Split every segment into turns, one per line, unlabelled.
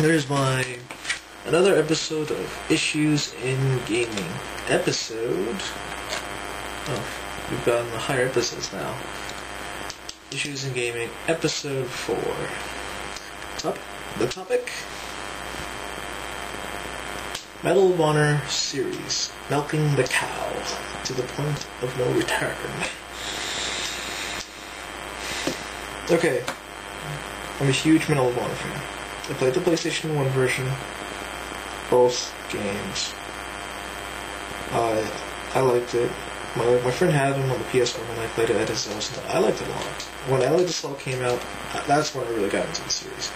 There's another episode of Issues in Gaming. We've gotten the higher episodes now. Issues in Gaming, episode 4. The topic? Medal of Honor series, milking the cow to the point of no return. Okay, I'm a huge Medal of Honor fan. I played the PlayStation 1 version, both games. I liked it. My friend had them on the PS1 and I played it at his house. I liked it a lot. When Allied Assault came out, that's when I really got into the series.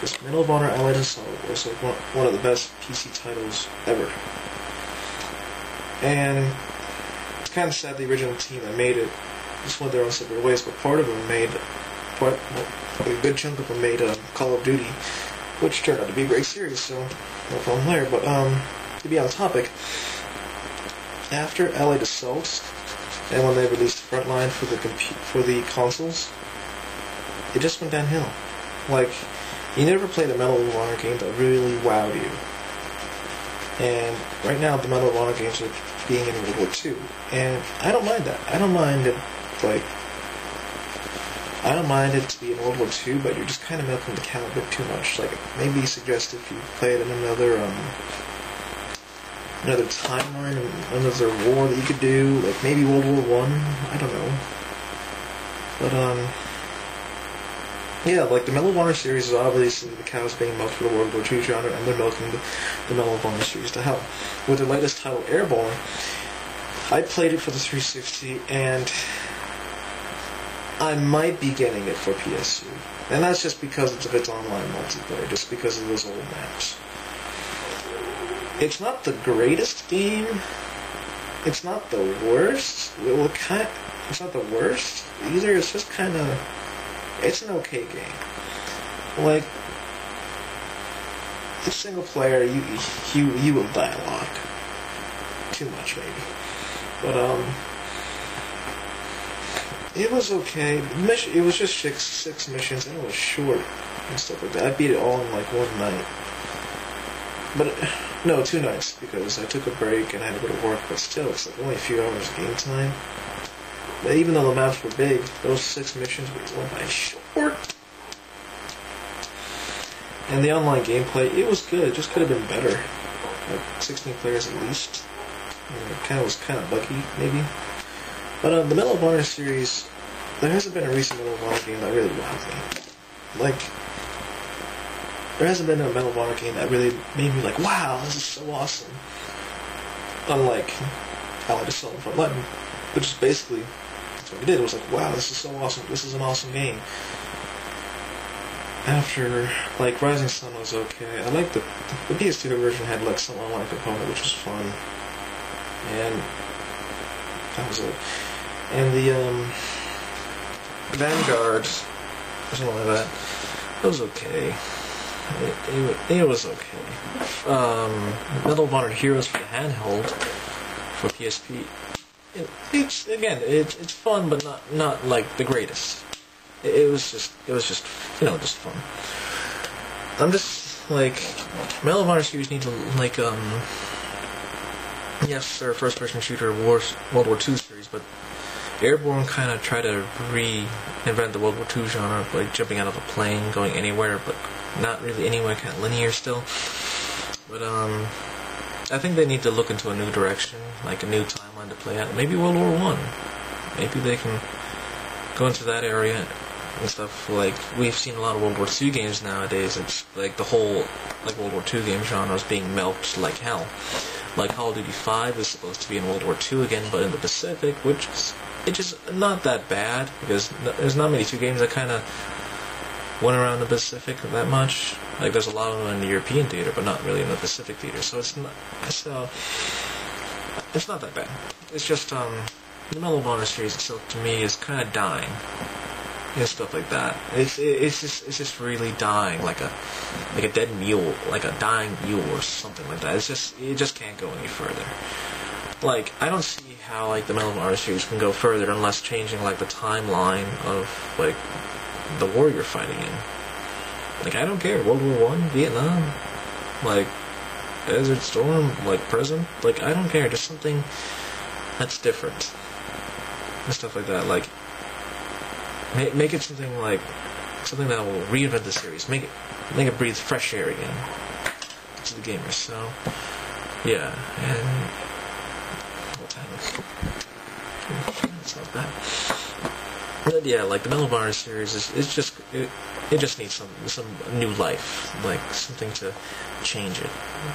This Medal of Honor Allied Assault was like one of the best PC titles ever. And it's kind of sad the original team that made it just went their own separate ways, but part of them made, a good chunk of them made Call of Duty, which turned out to be a great series, so no problem there. But to be on topic, after Allied Assault, and when they released Frontline for the consoles, it just went downhill. Like, you never played a Medal of Honor game that really wowed you. And right now, the Medal of Honor games are being in World War II, and I don't mind that. I don't mind it to be in World War II, but you're just kind of milking the cow a bit too much. Like, maybe suggest if you play it in another timeline, another war that you could do, like maybe World War I don't know. But, yeah, like the Medal of Honor series is obviously the cows being milked for the World War II genre, and they're milking the Medal of Honor series to hell. With their latest title, Airborne, I played it for the 360, and I might be getting it for PS2. And that's just because of its online multiplayer, just because of those old maps. It's not the greatest game. It's not the worst. It's not the worst either. It's just kind of... It's an okay game. Like, it's single player. You will die a lot. Too much, maybe. But, it was okay. It was just six missions, and it was short and stuff like that. I beat it all in like one night. But, no, 2 nights, because I took a break and I had to go to work, but still, it's like only a few hours of game time. But even though the maps were big, those 6 missions went by short. And the online gameplay, it was good. It just could have been better. Like 16 players at least. It was kind of buggy, maybe. But the Medal of Honor series, there hasn't been a recent Medal of Honor game that really wowed me. Like, there hasn't been a Medal of Honor game that really made me like, wow, this is so awesome. Unlike Allied Assault and Frontline, which is basically, that's what it did. It was like, wow, this is so awesome. This is an awesome game. After, like, Rising Sun was okay. I liked the PS2 version had, like, some online component, which was fun. And that was it. And the, Vanguard, or something like that, it was okay. It was okay. Medal of Honor Heroes for the handheld for PSP. It's fun, but not like the greatest. It was just just fun. I'm just like, Medal of Honor series need to like yes, they're a first-person shooter World War II series, but Airborne kind of tried to reinvent the World War II genre, like jumping out of a plane, going anywhere, but not really anywhere, kind of linear still. But I think they need to look into a new direction, like a new timeline to play out. Maybe World War I. Maybe they can go into that area and stuff. Like, we've seen a lot of World War II games nowadays. It's like the whole like World War II game genre is being milked like hell. Like Call of Duty 5 is supposed to be in World War II again, but in the Pacific, which is just not that bad, because there's not many 2 games that kind of went around the Pacific that much. Like, there's a lot of them in the European theater, but not really in the Pacific theater. So it's not that bad. It's just the Medal of Honor series itself, to me, is kind of dying and stuff like that. It's just really dying, like a dead mule, like a dying mule or something like that. It just can't go any further. Like, I don't see how like the Medal of Honor series can go further unless changing like the timeline of like the war you're fighting in. Like, I don't care. World War One, Vietnam, like Desert Storm, like present. Like, I don't care. Just something that's different and stuff like that. Like, make it something like something that will reinvent the series. Make it breathe fresh air again to the gamers. So, yeah, and what time is it? It's not bad. But yeah, like the Medal of Honor series it just needs some new life, like something to change it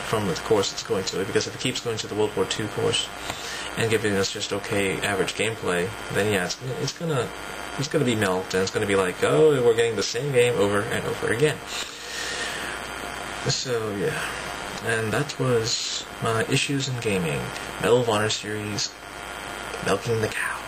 from the course it's going to. Because if it keeps going to the World War II course and giving us just okay average gameplay, then yeah, it's gonna be milked, and it's gonna be like, oh, we're getting the same game over and over again. So yeah, and that was my issues in gaming. Medal of Honor series, milking the cow.